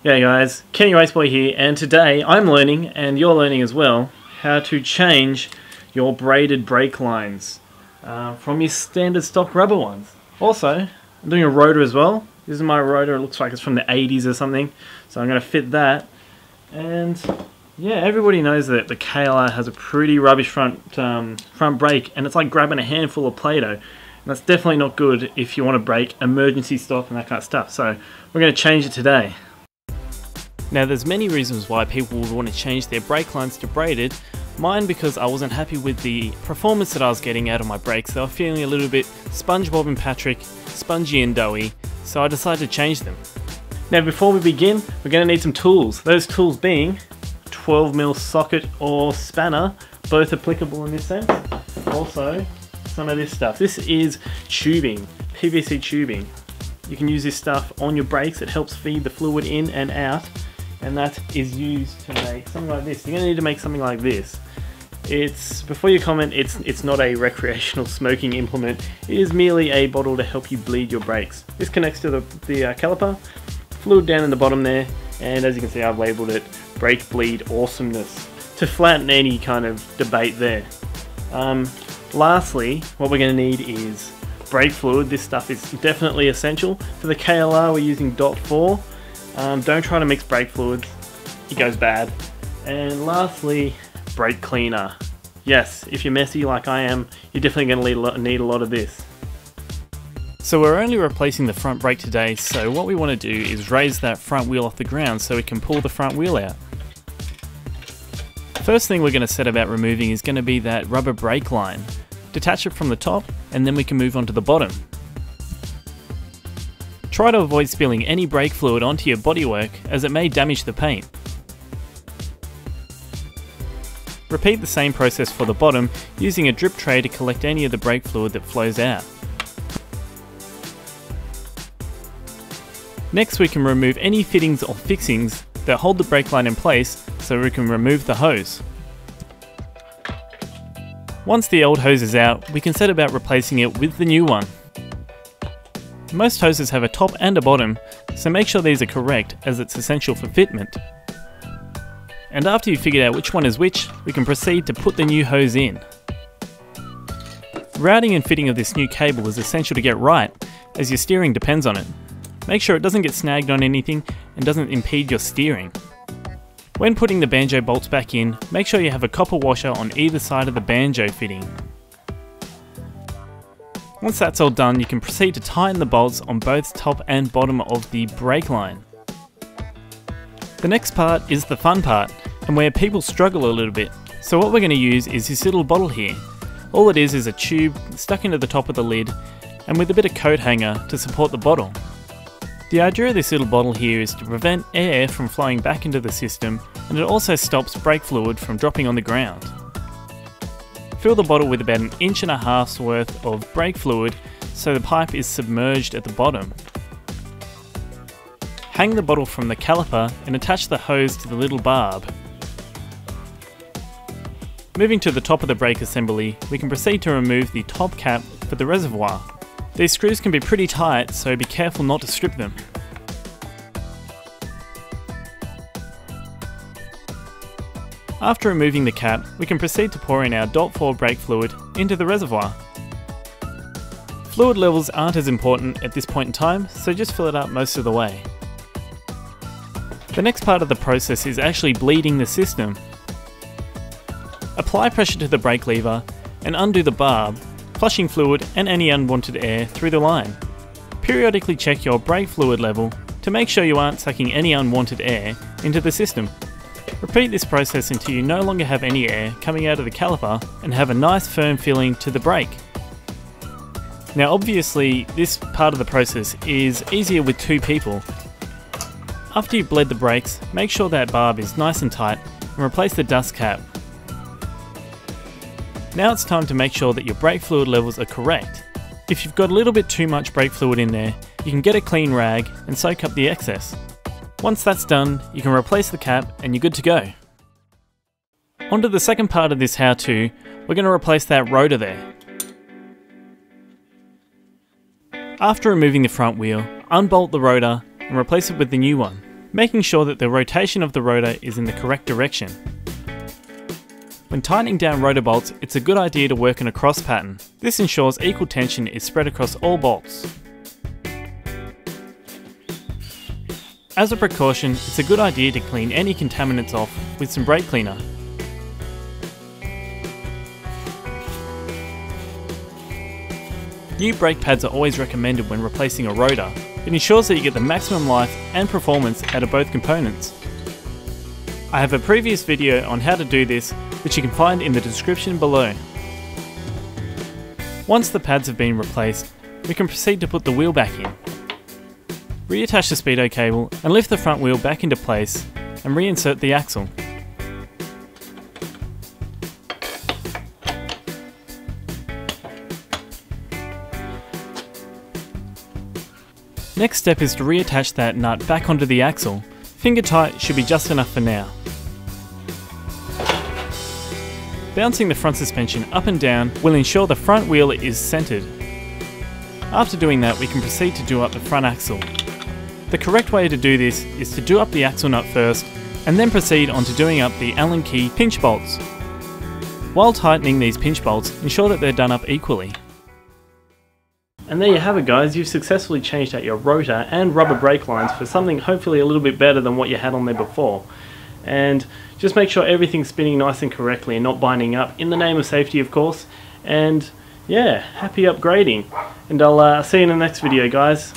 G'day guys, Kenny Raceboy here, and today I'm learning, and you're learning as well, how to change your braided brake lines from your standard stock rubber ones. Also, I'm doing a rotor as well. This is my rotor, it looks like it's from the 80s or something, so I'm going to fit that. And yeah, everybody knows that the KLR has a pretty rubbish front brake, and it's like grabbing a handful of Play-Doh. And that's definitely not good if you want to brake emergency stop and that kind of stuff, so we're going to change it today. Now there's many reasons why people would want to change their brake lines to braided. Mine because I wasn't happy with the performance that I was getting out of my brakes. They were feeling a little bit SpongeBob and Patrick, spongy and doughy, so I decided to change them. Now before we begin, we're going to need some tools. Those tools being 12mm socket or spanner, both applicable in this sense. Also, some of this stuff. This is tubing, PVC tubing. You can use this stuff on your brakes. It helps feed the fluid in and out. And that is used to make something like this. You're going to need to make something like this. Before you comment, it's not a recreational smoking implement. It is merely a bottle to help you bleed your brakes. This connects to the caliper, fluid down in the bottom there, and as you can see I've labelled it Brake Bleed Awesomeness to flatten any kind of debate there. Lastly, what we're going to need is brake fluid. This stuff is definitely essential. For the KLR we're using DOT4. Don't try to mix brake fluids, it goes bad. And lastly, brake cleaner. Yes, if you're messy like I am, you're definitely going to need a lot of this. So we're only replacing the front brake today, so what we want to do is raise that front wheel off the ground so we can pull the front wheel out. First thing we're going to set about removing is going to be that rubber brake line. Detach it from the top and then we can move on to the bottom. Try to avoid spilling any brake fluid onto your bodywork as it may damage the paint. Repeat the same process for the bottom using a drip tray to collect any of the brake fluid that flows out. Next we can remove any fittings or fixings that hold the brake line in place so we can remove the hose. Once the old hose is out, we can set about replacing it with the new one. Most hoses have a top and a bottom, so make sure these are correct as it's essential for fitment. And after you've figured out which one is which, we can proceed to put the new hose in. Routing and fitting of this new cable is essential to get right, as your steering depends on it. Make sure it doesn't get snagged on anything and doesn't impede your steering. When putting the banjo bolts back in, make sure you have a copper washer on either side of the banjo fitting. Once that's all done, you can proceed to tighten the bolts on both top and bottom of the brake line. The next part is the fun part, and where people struggle a little bit. So what we're going to use is this little bottle here. All it is a tube stuck into the top of the lid, and with a bit of coat hanger to support the bottle. The idea of this little bottle here is to prevent air from flowing back into the system, and it also stops brake fluid from dropping on the ground. Fill the bottle with about 1.5 inches worth of brake fluid so the pipe is submerged at the bottom. Hang the bottle from the caliper and attach the hose to the little barb. Moving to the top of the brake assembly, we can proceed to remove the top cap for the reservoir. These screws can be pretty tight, so be careful not to strip them. After removing the cap, we can proceed to pour in our DOT4 brake fluid into the reservoir. Fluid levels aren't as important at this point in time, so just fill it up most of the way. The next part of the process is actually bleeding the system. Apply pressure to the brake lever and undo the barb, flushing fluid and any unwanted air through the line. Periodically check your brake fluid level to make sure you aren't sucking any unwanted air into the system. Repeat this process until you no longer have any air coming out of the caliper and have a nice firm feeling to the brake. Now obviously this part of the process is easier with 2 people. After you've bled the brakes, make sure that barb is nice and tight and replace the dust cap. Now it's time to make sure that your brake fluid levels are correct. If you've got a little bit too much brake fluid in there, you can get a clean rag and soak up the excess. Once that's done, you can replace the cap and you're good to go. On to the second part of this how-to, we're going to replace that rotor there. After removing the front wheel, unbolt the rotor and replace it with the new one. making sure that the rotation of the rotor is in the correct direction. When tightening down rotor bolts, it's a good idea to work in a cross pattern. This ensures equal tension is spread across all bolts. As a precaution, it's a good idea to clean any contaminants off with some brake cleaner. New brake pads are always recommended when replacing a rotor. It ensures that you get the maximum life and performance out of both components. I have a previous video on how to do this, which you can find in the description below. Once the pads have been replaced, we can proceed to put the wheel back in. Reattach the speedo cable and lift the front wheel back into place and reinsert the axle. Next step is to reattach that nut back onto the axle. Finger tight should be just enough for now. Bouncing the front suspension up and down will ensure the front wheel is centered. After doing that, we can proceed to do up the front axle. The correct way to do this is to do up the axle nut first and then proceed on to doing up the Allen key pinch bolts. While tightening these pinch bolts, ensure that they're done up equally. And there you have it guys, you've successfully changed out your rotor and rubber brake lines for something hopefully a little bit better than what you had on there before. And just make sure everything's spinning nice and correctly and not binding up, in the name of safety of course. And yeah, happy upgrading. And I'll see you in the next video guys.